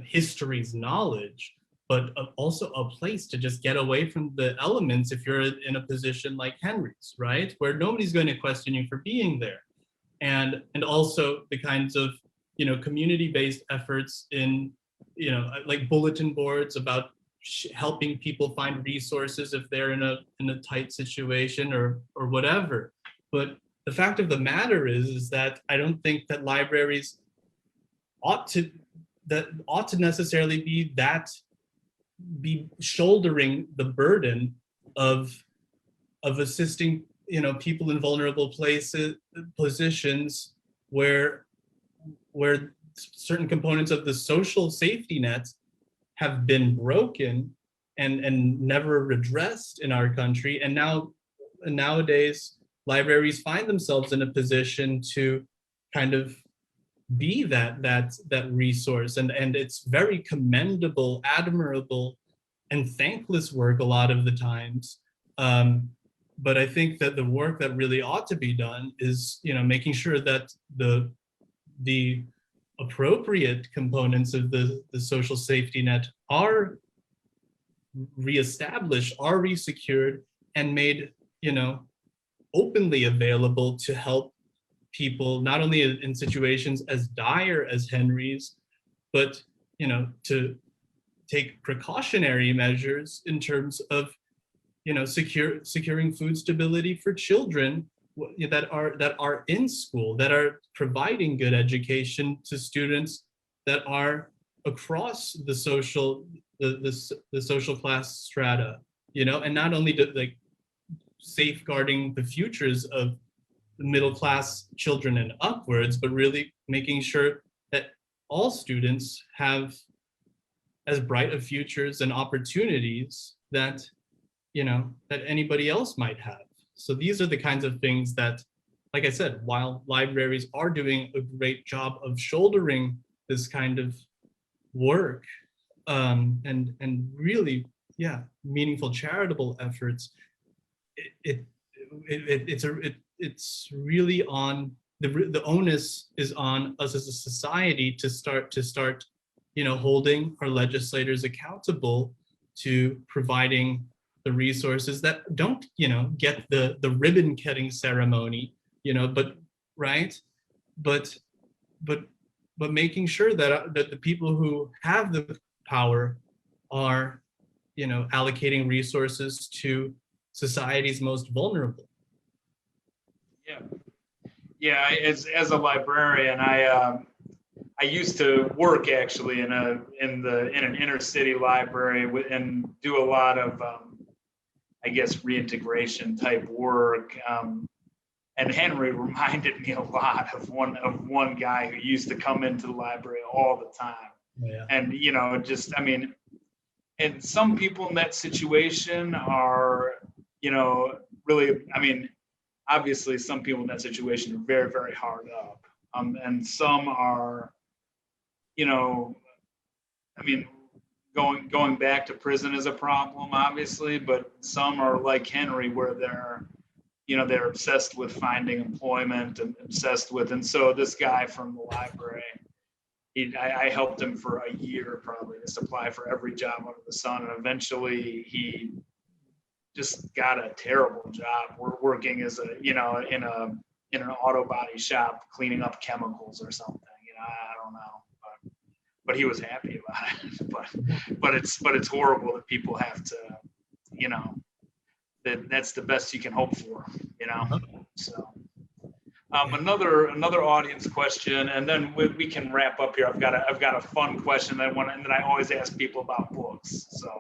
history's knowledge, but also a place to just get away from the elements if you're in a position like Henry's, right? Where nobody's going to question you for being there. And also the kinds of, community-based efforts in, like bulletin boards about helping people find resources if they're in a tight situation or whatever. But the fact of the matter is that I don't think that libraries ought to necessarily be shouldering the burden of assisting people in vulnerable positions where certain components of the social safety net have been broken and never redressed in our country. And nowadays libraries find themselves in a position to kind of be that resource, and it's very commendable, admirable, and thankless work a lot of the times. but I think that the work that really ought to be done is, making sure that the appropriate components of the social safety net are reestablished, are resecured, and made, openly available to help people, not only in situations as dire as Henry's, but, to take precautionary measures in terms of, securing food stability for children that are in school, that are providing good education to students that are across the social class strata, and not only like safeguarding the futures of the middle class children and upwards, but really making sure that all students have as bright of futures and opportunities that that anybody else might have. So these are the kinds of things that, like I said, while libraries are doing a great job of shouldering this kind of work, and really, meaningful charitable efforts, it's really on the onus is on us as a society to start holding our legislators accountable to providing the resources that don't get the ribbon cutting ceremony, but right, but making sure that the people who have the power are allocating resources to society's most vulnerable. Yeah, as a librarian, I used to work actually in an inner city library and do a lot of I guess reintegration type work. And Henry reminded me a lot of one guy who used to come into the library all the time. Yeah. And and some people in that situation are, really, obviously some people in that situation are very, very hard up. And some are, going back to prison is a problem, obviously, but some are like Henry, where they're obsessed with finding employment and obsessed with, and so this guy from the library, I helped him for a year probably to apply for every job under the sun, and eventually he just got a terrible job. We're working as in an auto body shop cleaning up chemicals or something. I don't know. But he was happy about it. But it's horrible that people have to, that's the best you can hope for, So another audience question, and then we can wrap up here. I've got a fun question that I always ask people about books. So,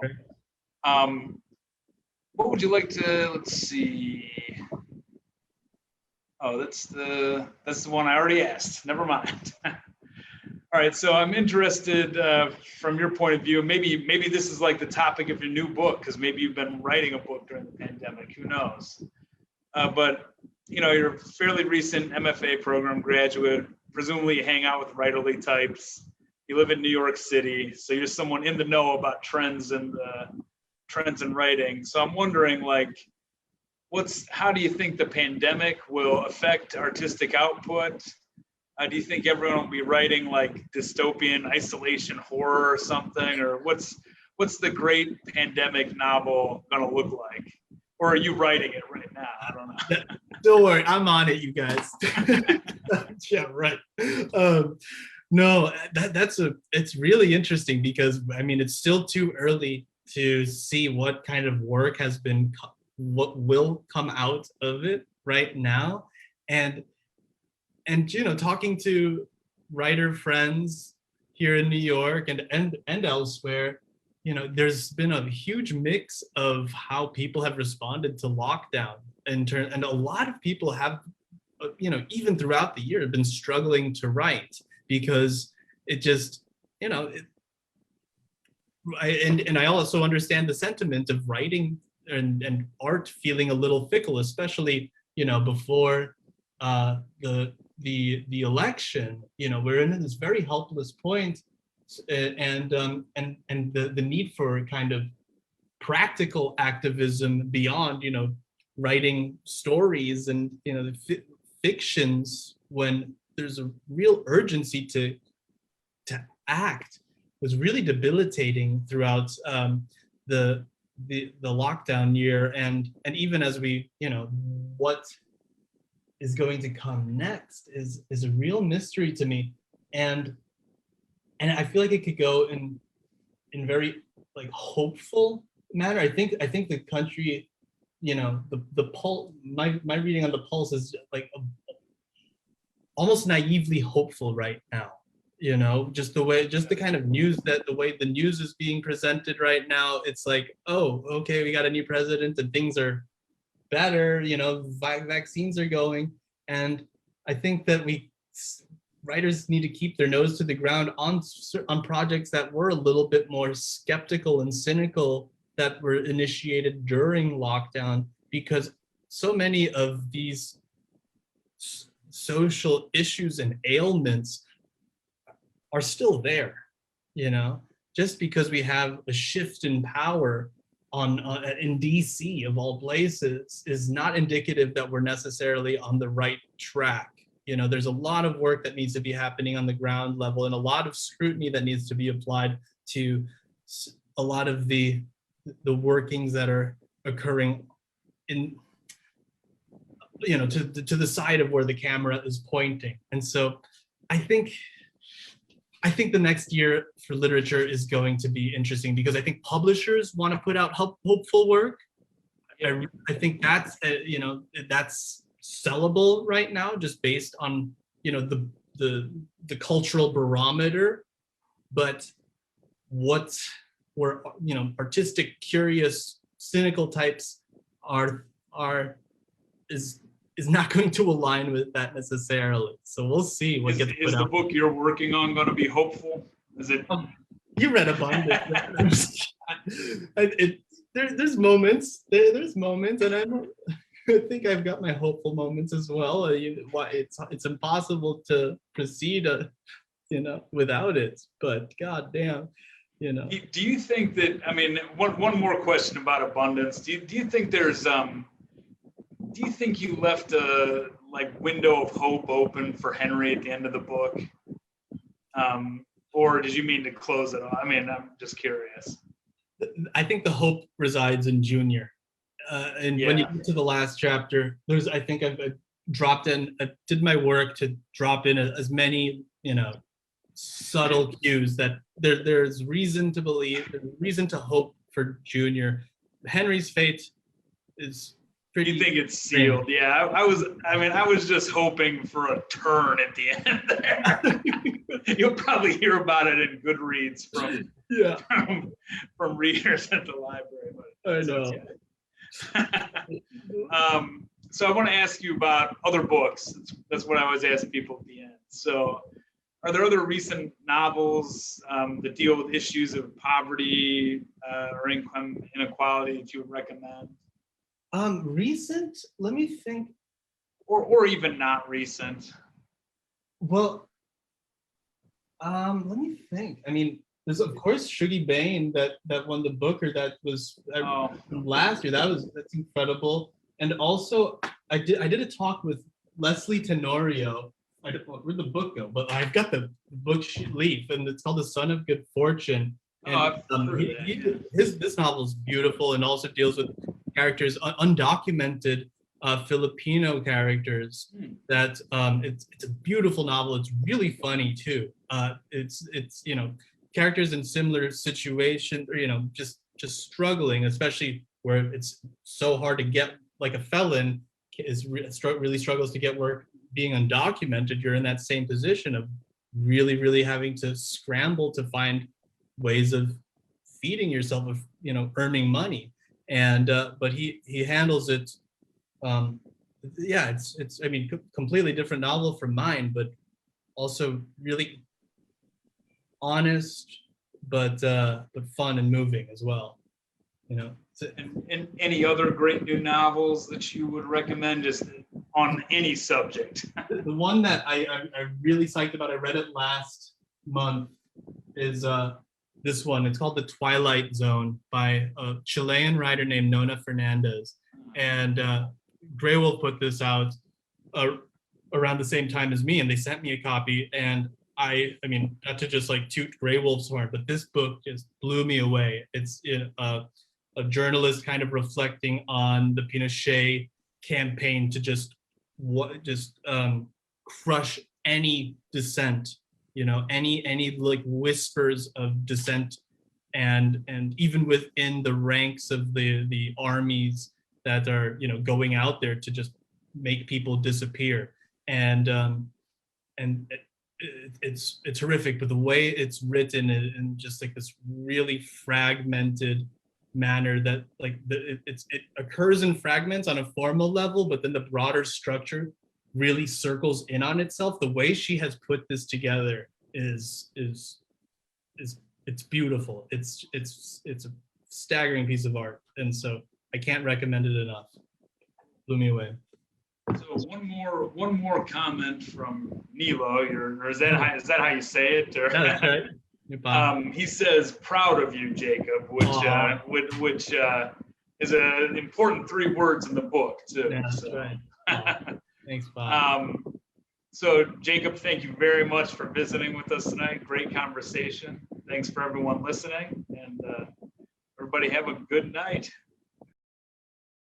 what would you like to? Let's see. Oh, that's the one I already asked. Never mind. All right, so I'm interested from your point of view. Maybe this is like the topic of your new book, because maybe you've been writing a book during the pandemic. Who knows? But you're a fairly recent MFA program graduate. Presumably, you hang out with writerly types. You live in New York City, so you're someone in the know about trends in writing. So I'm wondering, how do you think the pandemic will affect artistic output? Do you think everyone will be writing like dystopian isolation horror or something? Or what's the great pandemic novel gonna look like? Or are you writing it right now? I don't know. Don't worry, I'm on it, you guys. Yeah, right. No, it's really interesting because it's still too early to see what kind of work what will come out of it right now. And talking to writer friends here in New York and elsewhere, there's been a huge mix of how people have responded to lockdown, and a lot of people have, even throughout the year, have been struggling to write because it just, I also understand the sentiment of writing and art feeling a little fickle, especially before the election. We're in this very helpless point, and the need for kind of practical activism beyond writing stories and fictions when there's a real urgency to act was really debilitating throughout the lockdown year, and even as we what is going to come next is a real mystery to me, and I feel like it could go in very like hopeful manner. I think the country, the pulse, my reading on the pulse is like almost naively hopeful right now. Just the kind of news, that the way the news is being presented right now, it's like, oh, okay, we got a new president and things are better, vaccines are going. And I think that writers need to keep their nose to the ground on projects that were a little bit more skeptical and cynical, that were initiated during lockdown, because so many of these social issues and ailments are still there. Just because we have a shift in power in DC of all places is not indicative that we're necessarily on the right track. There's a lot of work that needs to be happening on the ground level, and a lot of scrutiny that needs to be applied to a lot of the workings that are occurring in to the side of where the camera is pointing. And so I think the next year for literature is going to be interesting, because I think publishers want to put out hopeful work. I think that's that's sellable right now, just based on the cultural barometer. But where artistic, curious, cynical types is not going to align with that necessarily. So we'll see what gets put out. Is the book you're working on going to be hopeful? Is it? You read Abundance. There's moments. There's moments, and I think I've got my hopeful moments as well. It's impossible to proceed, without it. But goddamn, Do you think that? I mean, one more question about Abundance. Do you think there's Do you think you left a window of hope open for Henry at the end of the book, or did you mean to close it off? I mean, I'm just curious. I think the hope resides in Junior, and when you get to the last chapter, I think I've dropped in. I did my work to drop in as many subtle cues that there's reason to believe, there's reason to hope for Junior. Henry's fate is. You think it's sealed? Yeah, I was just hoping for a turn at the end there. You'll probably hear about it in Goodreads from readers at the library. I know. So I want to ask you about other books. That's what I always ask people at the end. So, are there other recent novels that deal with issues of poverty or income inequality that you would recommend? Recent? Let me think. Or even not recent. Well, let me think. I mean, there's of course Shuggie Bain that won the Booker. That was last year. That's incredible. And also, I did a talk with Leslie Tenorio. Where'd the book go? But I've got the book leaf, and it's called The Son of Good Fortune. And this novel is beautiful, and also deals with characters, undocumented Filipino characters. That it's a beautiful novel. It's really funny too. It's characters in similar situations, or just struggling, especially where it's so hard to get, like a felon really struggles to get work being undocumented. You're in that same position of really having to scramble to find ways of feeding yourself, of earning money. And but he handles it. It's I mean, completely different novel from mine, but also really honest, but fun and moving as well. And any other great new novels that you would recommend, just on any subject? The one that I'm really psyched about, I read it last month, is this one. It's called The Twilight Zone by a Chilean writer named Nona Fernandez. And Grey Wolf put this out around the same time as me, and they sent me a copy. And I mean, not to just like toot Grey Wolf's horn, but this book just blew me away. It's a journalist kind of reflecting on the Pinochet campaign to just crush any dissent, any like whispers of dissent, and even within the ranks of the armies that are going out there to just make people disappear. And it's horrific, but the way it's written in just like this really fragmented manner that like it occurs in fragments on a formal level, but then the broader structure really circles in on itself. The way she has put this together is it's beautiful. It's a staggering piece of art, and so I can't recommend it enough. Blew me away. So one more comment from Nilo. Or is that how you say it? Or, yeah, that's right. He says, "Proud of you, Jacob," which is an important 3 words in the book too. Yeah, that's so. right. Thanks, Bob. So Jacob, thank you very much for visiting with us tonight. Great conversation. Thanks for everyone listening, and everybody have a good night.